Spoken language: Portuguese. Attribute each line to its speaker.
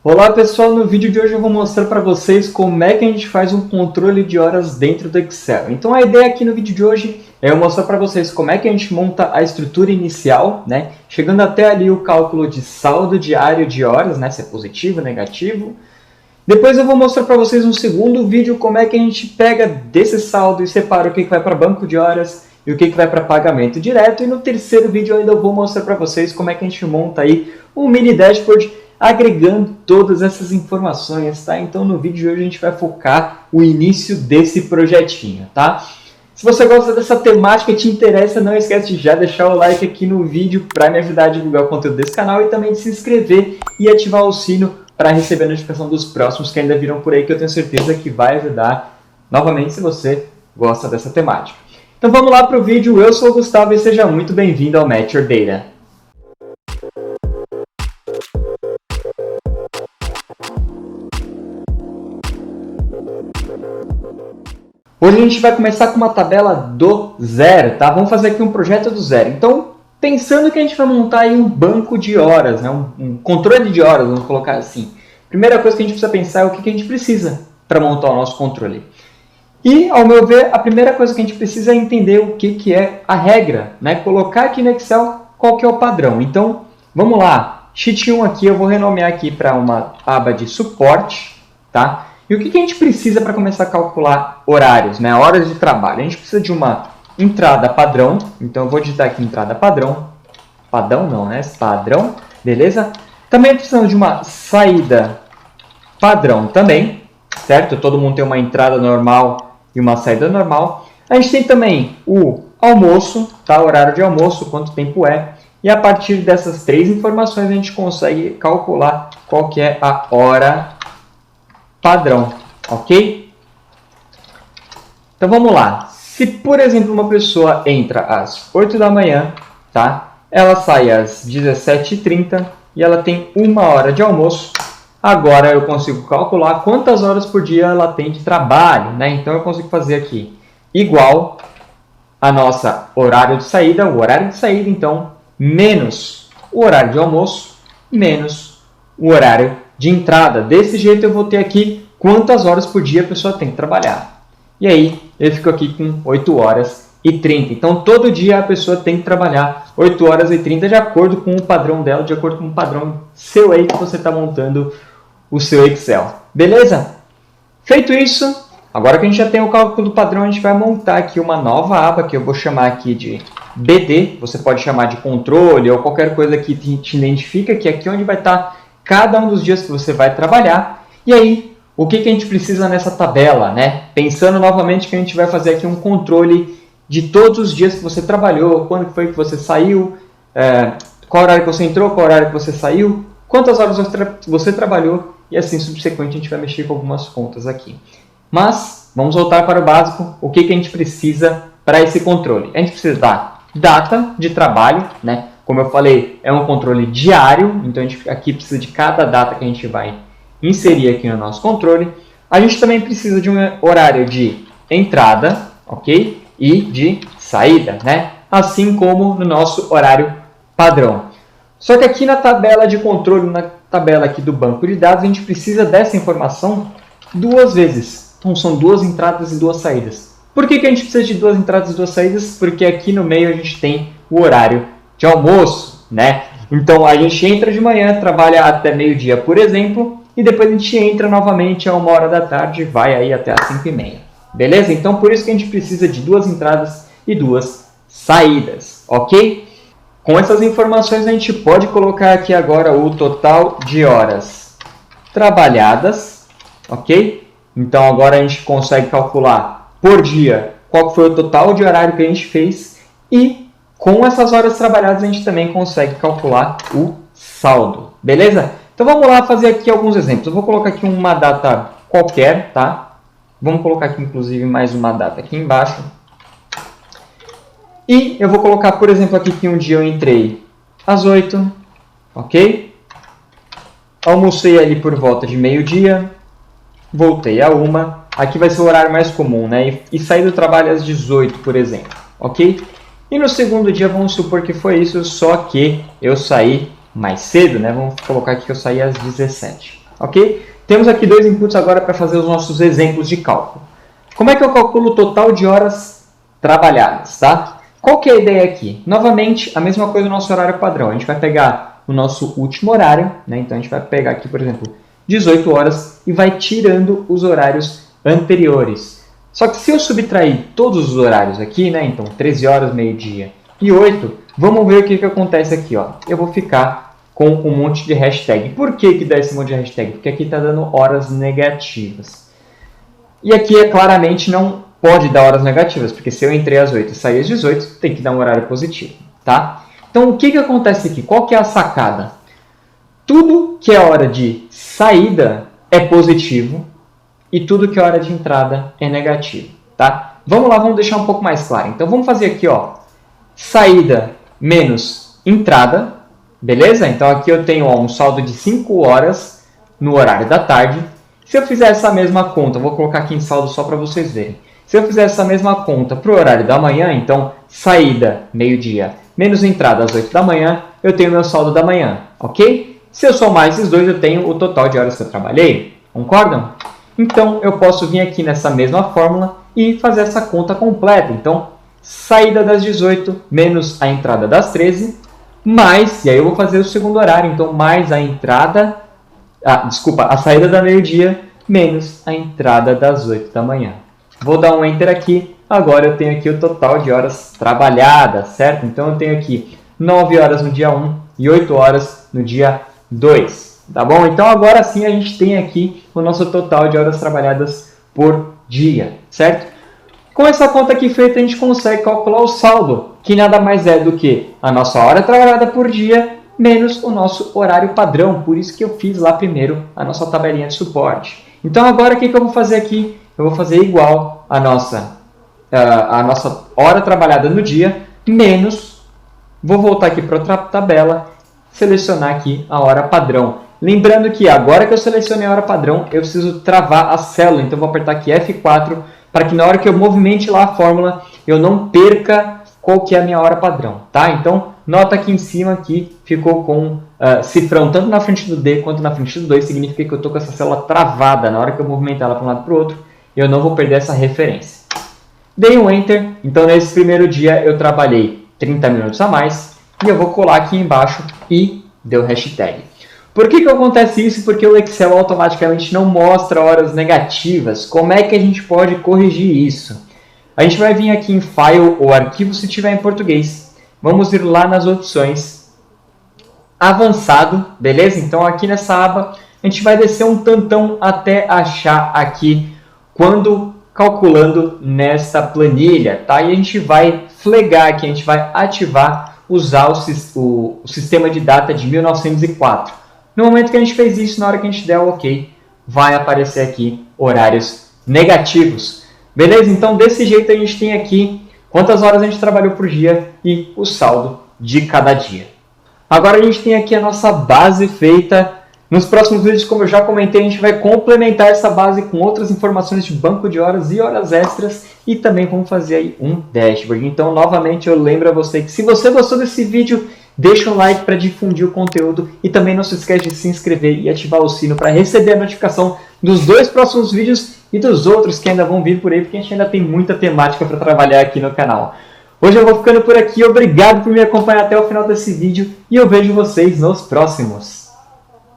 Speaker 1: Olá pessoal, no vídeo de hoje eu vou mostrar para vocês como é que a gente faz um controle de horas dentro do Excel. Então a ideia aqui no vídeo de hoje é eu mostrar para vocês como é que a gente monta a estrutura inicial, né? Chegando até ali o cálculo de saldo diário de horas, né? Se é positivo, negativo. Depois eu vou mostrar para vocês no segundo vídeo como é que a gente pega desse saldo e separa o que vai para banco de horas e o que vai para pagamento direto. E no terceiro vídeo eu ainda vou mostrar para vocês como é que a gente monta aí um mini dashboard agregando todas essas informações, tá? Então no vídeo de hoje a gente vai focar o início desse projetinho, tá? Se você gosta dessa temática e te interessa, não esquece de já deixar o like aqui no vídeo para me ajudar a divulgar o conteúdo desse canal e também de se inscrever e ativar o sino para receber a notificação dos próximos que ainda virão por aí, que eu tenho certeza que vai ajudar novamente se você gosta dessa temática. Então vamos lá para o vídeo, eu sou o Gustavo e seja muito bem-vindo ao Match Your Data. Hoje a gente vai começar com uma tabela do zero, tá? Vamos fazer aqui um projeto do zero. Então, pensando que a gente vai montar aí um banco de horas, né? um controle de horas, vamos colocar assim. Primeira coisa que a gente precisa pensar é o que a gente precisa para montar o nosso controle. E, ao meu ver, a primeira coisa que a gente precisa é entender o que é a regra, né? Colocar aqui no Excel qual que é o padrão. Então, vamos lá. Sheet 1 aqui, eu vou renomear aqui para uma aba de suporte, tá? E o que a gente precisa para começar a calcular horários, né? Horas de trabalho? A gente precisa de uma entrada padrão. Então, eu vou digitar aqui entrada padrão. Padrão não, né? Padrão. Beleza? Também precisamos de uma saída padrão também. Certo? Todo mundo tem uma entrada normal e uma saída normal. A gente tem também o almoço, tá? Horário de almoço, quanto tempo é. E a partir dessas três informações, a gente consegue calcular qual que é a hora padrão, ok? Então vamos lá. Se, por exemplo, uma pessoa entra às 8 da manhã, tá? Ela sai às 17h30 e ela tem 1 hora de almoço. Agora eu consigo calcular quantas horas por dia ela tem de trabalho, né? Então eu consigo fazer aqui igual a nossa horário de saída, o horário de saída, então, menos o horário de almoço, menos o horário de entrada. Desse jeito eu vou ter aqui quantas horas por dia a pessoa tem que trabalhar. E aí eu fico aqui com 8 horas e 30. Então todo dia a pessoa tem que trabalhar 8 horas e 30 de acordo com o padrão dela, de acordo com o padrão seu aí que você está montando o seu Excel. Beleza? Feito isso, agora que a gente já tem o cálculo do padrão, a gente vai montar aqui uma nova aba que eu vou chamar aqui de BD. Você pode chamar de controle ou qualquer coisa que te identifica, que é aqui onde vai estar cada um dos dias que você vai trabalhar. E aí, o que a gente precisa nessa tabela, né? Pensando novamente que a gente vai fazer aqui um controle de todos os dias que você trabalhou, quando foi que você saiu, qual horário que você entrou, qual horário que você saiu, quantas horas você trabalhou e assim subsequente a gente vai mexer com algumas contas aqui. Mas, vamos voltar para o básico, o que a gente precisa para esse controle? A gente precisa da data de trabalho, né? Como eu falei, é um controle diário, então a gente aqui precisa de cada data que a gente vai inserir aqui no nosso controle. A gente também precisa de um horário de entrada, ok? E de saída, né? Assim como no nosso horário padrão. Só que aqui na tabela de controle, na tabela aqui do banco de dados, a gente precisa dessa informação duas vezes. Então são 2 entradas e 2 saídas. Por que a gente precisa de 2 entradas e 2 saídas? Porque aqui no meio a gente tem o horário de almoço, né? Então a gente entra de manhã, trabalha até meio-dia, por exemplo, e depois a gente entra novamente a 1 hora da tarde e vai aí até as 5h30. Beleza? Então por isso que a gente precisa de 2 entradas e 2 saídas, ok? Com essas informações a gente pode colocar aqui agora o total de horas trabalhadas, ok? Então agora a gente consegue calcular por dia qual foi o total de horário que a gente fez e com essas horas trabalhadas a gente também consegue calcular o saldo, beleza? Então vamos lá fazer aqui alguns exemplos. Eu vou colocar aqui uma data qualquer, tá? Vamos colocar aqui inclusive mais uma data aqui embaixo. E eu vou colocar, por exemplo, aqui que um dia eu entrei às 8, ok? Almocei ali por volta de meio-dia, voltei a 1. Aqui vai ser o horário mais comum, né? E saí do trabalho às 18, por exemplo, ok? E no segundo dia, vamos supor que foi isso, só que eu saí mais cedo, né? Vamos colocar aqui que eu saí às 17. ok? Temos aqui dois inputs agora para fazer os nossos exemplos de cálculo. Como é que eu calculo o total de horas trabalhadas, tá? Qual que é a ideia aqui? Novamente, a mesma coisa no nosso horário padrão. A gente vai pegar o nosso último horário, né? Então a gente vai pegar aqui, por exemplo, 18 horas e vai tirando os horários anteriores. Só que se eu subtrair todos os horários aqui, né? Então 13 horas, meio-dia e 8, vamos ver o que acontece aqui, ó. Eu vou ficar com um monte de hashtag. Por que dá esse monte de hashtag? Porque aqui está dando horas negativas. E aqui, claramente, não pode dar horas negativas, porque se eu entrei às 8 e saí às 18, tem que dar um horário positivo, tá? Então, o que acontece aqui? Qual que é a sacada? Tudo que é hora de saída é positivo e tudo que é hora de entrada é negativo, tá? Vamos lá, vamos deixar um pouco mais claro. Então, vamos fazer aqui, ó, saída menos entrada, beleza? Então, aqui eu tenho ó, um saldo de 5 horas no horário da tarde. Se eu fizer essa mesma conta, vou colocar aqui em saldo só para vocês verem. Se eu fizer essa mesma conta para o horário da manhã, então saída, meio-dia, menos entrada às 8 da manhã, eu tenho meu saldo da manhã, ok? Se eu somar esses dois, eu tenho o total de horas que eu trabalhei, concordam? Então, eu posso vir aqui nessa mesma fórmula e fazer essa conta completa. Então, saída das 18 menos a entrada das 13, mais, e aí eu vou fazer o segundo horário, então mais a entrada, a saída da meio-dia menos a entrada das 8 da manhã. Vou dar um Enter aqui. Agora eu tenho aqui o total de horas trabalhadas, certo? Então eu tenho aqui 9 horas no dia 1 e 8 horas no dia 2. Tá bom? Então agora sim a gente tem aqui o nosso total de horas trabalhadas por dia, certo? Com essa conta aqui feita, a gente consegue calcular o saldo, que nada mais é do que a nossa hora trabalhada por dia menos o nosso horário padrão. Por isso que eu fiz lá primeiro a nossa tabelinha de suporte. Então agora o que eu vou fazer aqui? Eu vou fazer igual a nossa hora trabalhada no dia, menos, vou voltar aqui para outra tabela, selecionar aqui a hora padrão. Lembrando que agora que eu selecionei a hora padrão, eu preciso travar a célula, então vou apertar aqui F4, para que na hora que eu movimente lá a fórmula, eu não perca qual que é a minha hora padrão, tá? Então, nota aqui em cima que ficou com cifrão tanto na frente do D quanto na frente do 2, significa que eu estou com essa célula travada. Na hora que eu movimentar ela para um lado e para o outro, eu não vou perder essa referência. Dei um Enter, então nesse primeiro dia eu trabalhei 30 minutos a mais, e eu vou colar aqui embaixo e deu hashtag. Por que acontece isso? Porque o Excel automaticamente não mostra horas negativas. Como é que a gente pode corrigir isso? A gente vai vir aqui em File ou Arquivo se tiver em português. Vamos ir lá nas opções Avançado, beleza? Então aqui nessa aba a gente vai descer um tantão até achar aqui quando calculando nessa planilha, tá? E a gente vai flegar aqui, a gente vai ativar, usar o sistema de data de 1904. No momento que a gente fez isso, na hora que a gente der o OK, vai aparecer aqui horários negativos. Beleza? Então, desse jeito a gente tem aqui quantas horas a gente trabalhou por dia e o saldo de cada dia. Agora a gente tem aqui a nossa base feita. Nos próximos vídeos, como eu já comentei, a gente vai complementar essa base com outras informações de banco de horas e horas extras e também vamos fazer aí um dashboard. Então, novamente, eu lembro a você que se você gostou desse vídeo, deixa um like para difundir o conteúdo e também não se esquece de se inscrever e ativar o sino para receber a notificação dos 2 próximos vídeos e dos outros que ainda vão vir por aí, porque a gente ainda tem muita temática para trabalhar aqui no canal. Hoje eu vou ficando por aqui, obrigado por me acompanhar até o final desse vídeo e eu vejo vocês nos próximos.